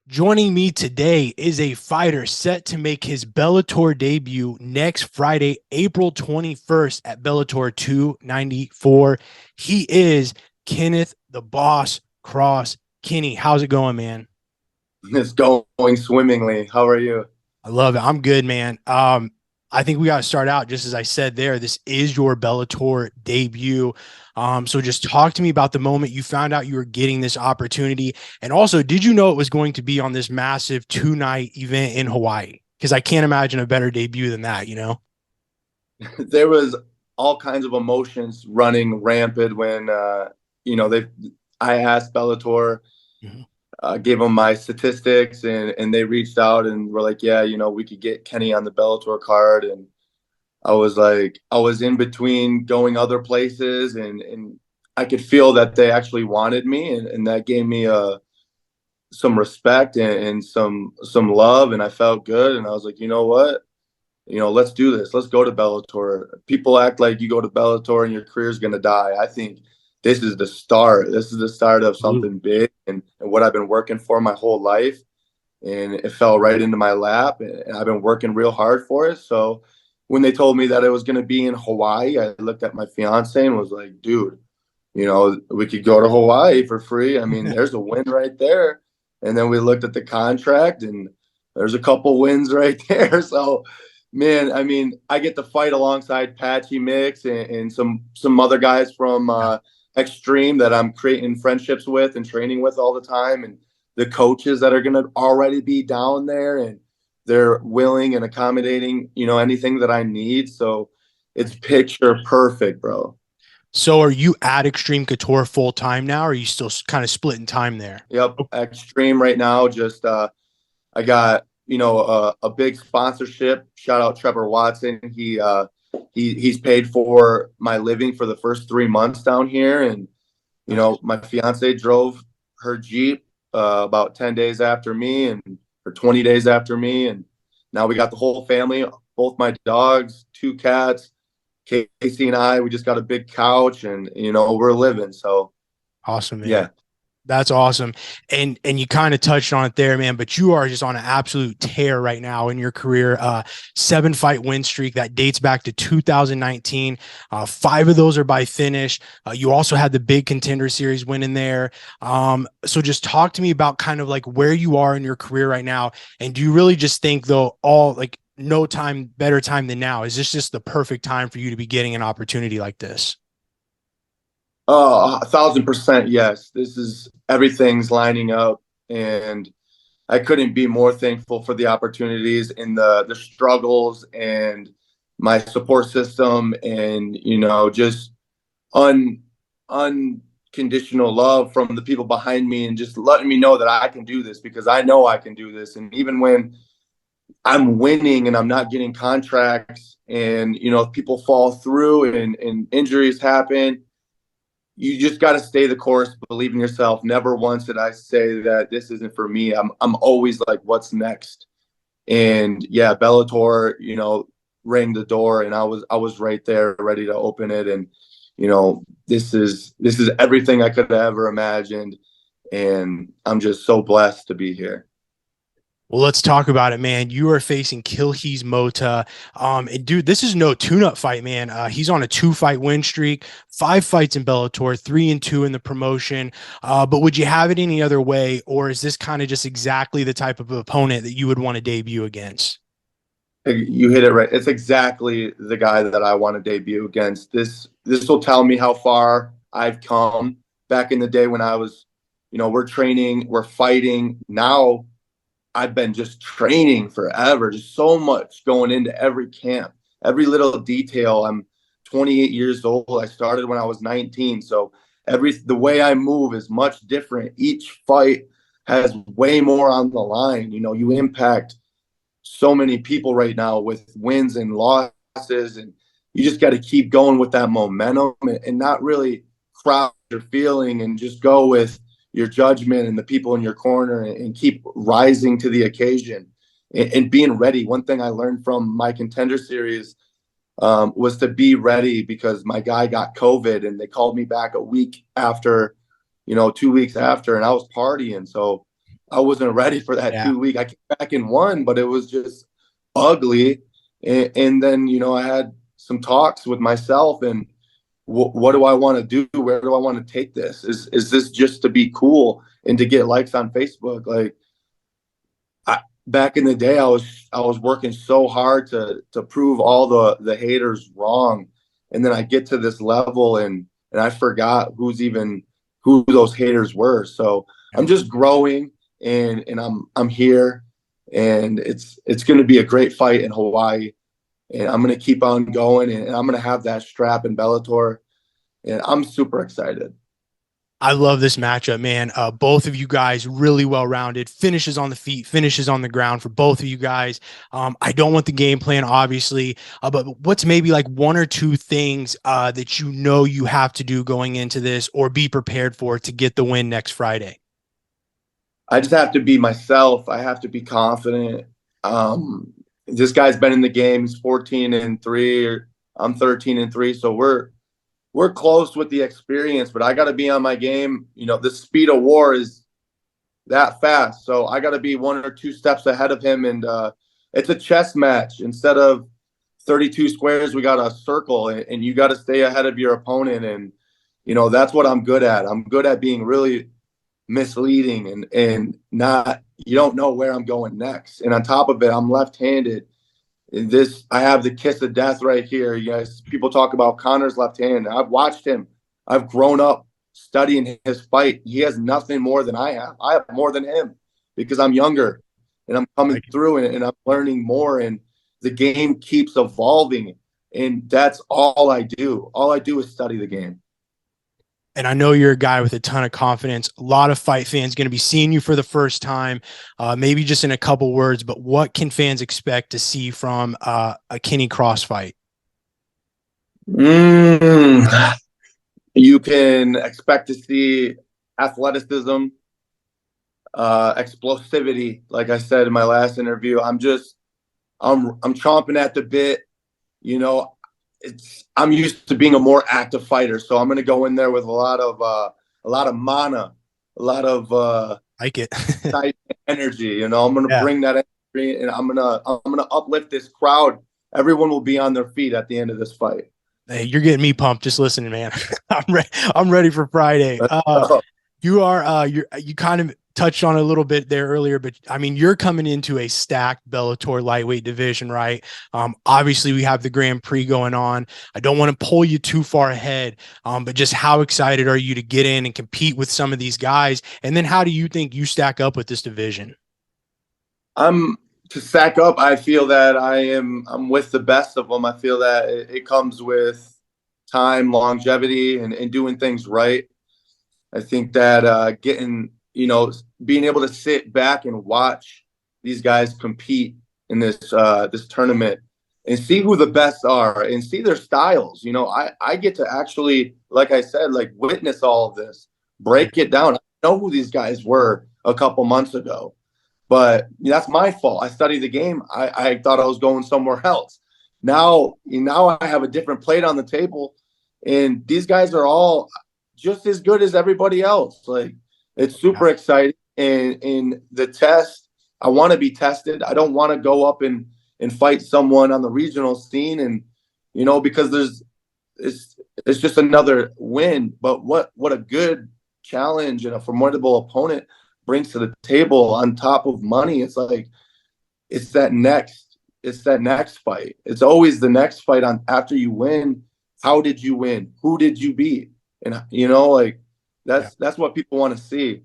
Joining me today is a fighter set to make his Bellator debut next Friday, April 21st at Bellator 294. He is Kenneth the Boss Cross. Kenny, how's it going, man? It's going swimmingly. How are you? I love it. I'm good, man. I think we got to start out just as I said there. This is your Bellator debut. So just talk to me about the moment you found out you were getting this opportunity. And also, did you know it was going to be on this massive 2 night event in Hawaii? Because I can't imagine a better debut than that, you know? There was all kinds of emotions running rampant when they I asked Bellator, Mhm. gave them my statistics, and they reached out and were like, yeah, we could get Kenny on the Bellator card. And I was like, I was in between going other places, and I could feel that they actually wanted me, and that gave me some respect and some love, and I felt good. And I was like, you know what? Let's do this. Let's go to Bellator. People act like you go to Bellator and your career is going to die. I think this is the start. This is the start of Absolutely. something big, and what I've been working for my whole life. And it fell right into my lap, and I've been working real hard for it. So when they told me that it was going to be in Hawaii, I looked at my fiance and was like, dude, we could go to Hawaii for free. I mean, there's a win right there. And then we looked at the contract, and there's a couple wins right there. So, man, I mean, I get to fight alongside Patchy Mix and some other guys from Extreme that I'm creating friendships with and training with all the time, and the coaches that are going to already be down there, and they're willing and accommodating, anything that I need. So it's picture perfect, bro. So are you at Extreme Couture full time now? Or are you still kind of splitting time there? Yep, Extreme right now. Just I got a big sponsorship. Shout out Trevor Watson. He's paid for my living for the first 3 months down here, and Nice. my fiance drove her Jeep about 10 days after me, or 20 days after me, and now we got the whole family, both my dogs, two cats, Casey and I. We just got a big couch, and we're living. So Awesome, man. yeah. That's awesome. And you kind of touched on it there, man, but you are just on an absolute tear right now in your career. 7 fight win streak that dates back to 2019. Five of those are by finish. You also had the big Contender series win in there. So just talk to me about kind of like where you are in your career right now. And do you really just think though, all like no time, better time than now? Is this just the perfect time for you to be getting an opportunity like this? Oh, 1,000% yes. This is everything's lining up, and I couldn't be more thankful for the opportunities and the struggles and my support system, and just un unconditional love from the people behind me, and just letting me know that I can do this, because I know I can do this. And even when I'm winning and I'm not getting contracts, and people fall through, and injuries happen, you just got to stay the course, believe in yourself. Never once did I say that this isn't for me. I'm always like, what's next? And yeah, Bellator, rang the door, and I was right there, ready to open it. And this is everything I could have ever imagined, and I'm just so blessed to be here. Well, let's talk about it, man. You are facing Killys Mota. And dude, this is no tune-up fight, man. He's on a 2 fight win streak, 5 fights in Bellator, 3-2 in the promotion. But would you have it any other way, or is this kind of just exactly the type of opponent that you would want to debut against? You hit it right. It's exactly the guy that I want to debut against. This will tell me how far I've come. Back in the day when I was, we're training, we're fighting. Now I've been just training forever, just so much going into every camp, every little detail. I'm 28 years old. I started when I was 19. So the way I move is much different. Each fight has way more on the line. You impact so many people right now with wins and losses, and you just got to keep going with that momentum, and not really crowd your feeling, and just go with your judgment and the people in your corner, and keep rising to the occasion, and being ready. One thing I learned from my Contender series was to be ready, because my guy got COVID, and they called me back a week after, 2 weeks after, and I was partying. So I wasn't ready for that Yeah. 2 week. I came back and won, but it was just ugly. And then, I had some talks with myself and what do I want to do? Where do I want to take this? Is this just to be cool and to get likes on Facebook? Like back in the day, I was working so hard to prove all the haters wrong. And then I get to this level and I forgot who those haters were. So I'm just growing and I'm here and it's going to be a great fight in Hawaii and I'm going to keep on going and I'm going to have that strap in Bellator and I'm super excited. I love this matchup, man. Both of you guys really well-rounded, finishes on the feet, finishes on the ground for both of you guys. I don't want the game plan, obviously, but what's maybe like one or two things that you have to do going into this or be prepared for to get the win next Friday? I just have to be myself. I have to be confident. This guy's been in the game. He's 14-3. I'm 13-3. So we're close with the experience, but I got to be on my game. The speed of war is that fast. So I got to be one or two steps ahead of him. And it's a chess match. Instead of 32 squares, we got a circle, and you got to stay ahead of your opponent. And, that's what I'm good at. I'm good at being really misleading and not, you don't know where I'm going next. And on top of it, I'm left-handed. I have the kiss of death right here. You guys, people talk about Conor's left hand. I've watched him. I've grown up studying his fight. He has nothing more than I have. I have more than him because I'm younger and I'm coming through and I'm learning more. And the game keeps evolving. And that's all I do. All I do is study the game. And I know you're a guy with a ton of confidence. A lot of fight fans going to be seeing you for the first time, maybe just in a couple words, but what can fans expect to see from a Kenneth Cross fight? You can expect to see athleticism, explosivity. Like I said in my last interview, I'm chomping at the bit. I'm used to being a more active fighter, so I'm going to go in there with a lot of mana, a lot of like it energy. I'm going to bring that energy, and I'm going to uplift this crowd. Everyone will be on their feet at the end of this fight. Hey, you're getting me pumped just listening, man. I'm ready for Friday. You kind of touched on it a little bit there earlier, but I mean, you're coming into a stacked Bellator lightweight division, right? Obviously we have the Grand Prix going on. I don't want to pull you too far ahead, but just how excited are you to get in and compete with some of these guys? And then how do you think you stack up with this division? To stack up, I feel that I'm with the best of them. I feel that it comes with time, longevity, and doing things right. I think that being able to sit back and watch these guys compete in this tournament and see who the best are and see their styles. I get to actually, like I said, like witness all of this, break it down. I know who these guys were a couple months ago, but that's my fault. I studied the game. I thought I was going somewhere else. Now I have a different plate on the table, and these guys are all just as good as everybody else. Like, it's super exciting. And in the test, I want to be tested. I don't want to go up and fight someone on the regional scene and, because it's just another win. But what a good challenge and a formidable opponent brings to the table on top of money. It's like, it's that next fight. It's always the next fight after you win. How did you win? Who did you beat? And, that's what people want to see.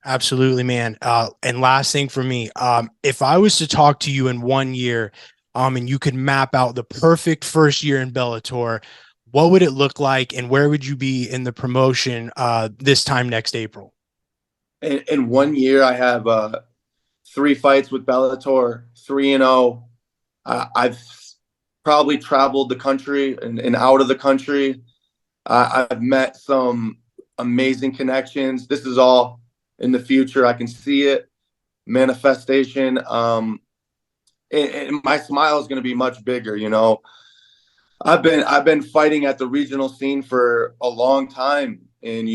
Absolutely, man. And last thing for me, if I was to talk to you in 1 year, and you could map out the perfect first year in Bellator, what would it look like and where would you be in the promotion this time next April? In 1 year, I have 3 fights with Bellator, 3-0. I've probably traveled the country and out of the country. I've met some amazing connections. This is all in the future. I can see it, manifestation. And my smile is going to be much bigger. I've been fighting at the regional scene for a long time, and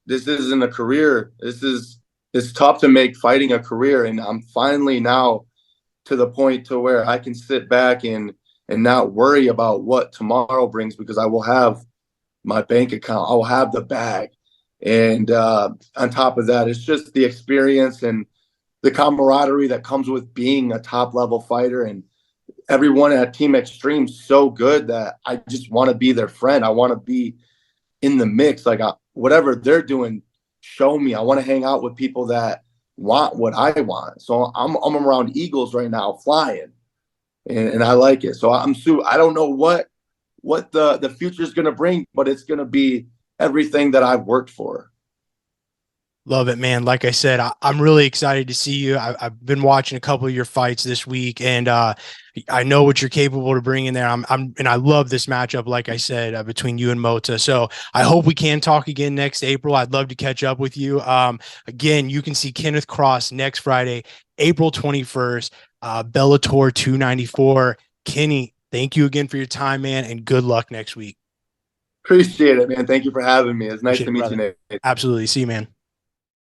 this isn't a career. This is it's tough to make fighting a career, and I'm finally now to the point to where I can sit back and not worry about what tomorrow brings, because I will have my bank account, I will have the bag. And on top of that, it's just the experience and the camaraderie that comes with being a top level fighter. And everyone at Team Extreme so good that I just want to be their friend. I want to be in the mix. Like whatever they're doing, show me. I want to hang out with people that want what I want. So I'm around eagles right now, flying, and I like it. So I don't know what the future is going to bring, but it's going to be everything that I've worked for. Love it, man. Like I said, I'm really excited to see you. I've been watching a couple of your fights this week, and I know what you're capable of bringing there. And I love this matchup, like I said, between you and Mota. So I hope we can talk again next April. I'd love to catch up with you. Again, you can see Kenneth Cross next Friday, April 21st, Bellator 294. Kenny, thank you again for your time, man, and good luck next week. Appreciate it, man. Thank you for having me. It's nice Appreciate to it, meet brother. you, Nate. Absolutely. See you, man.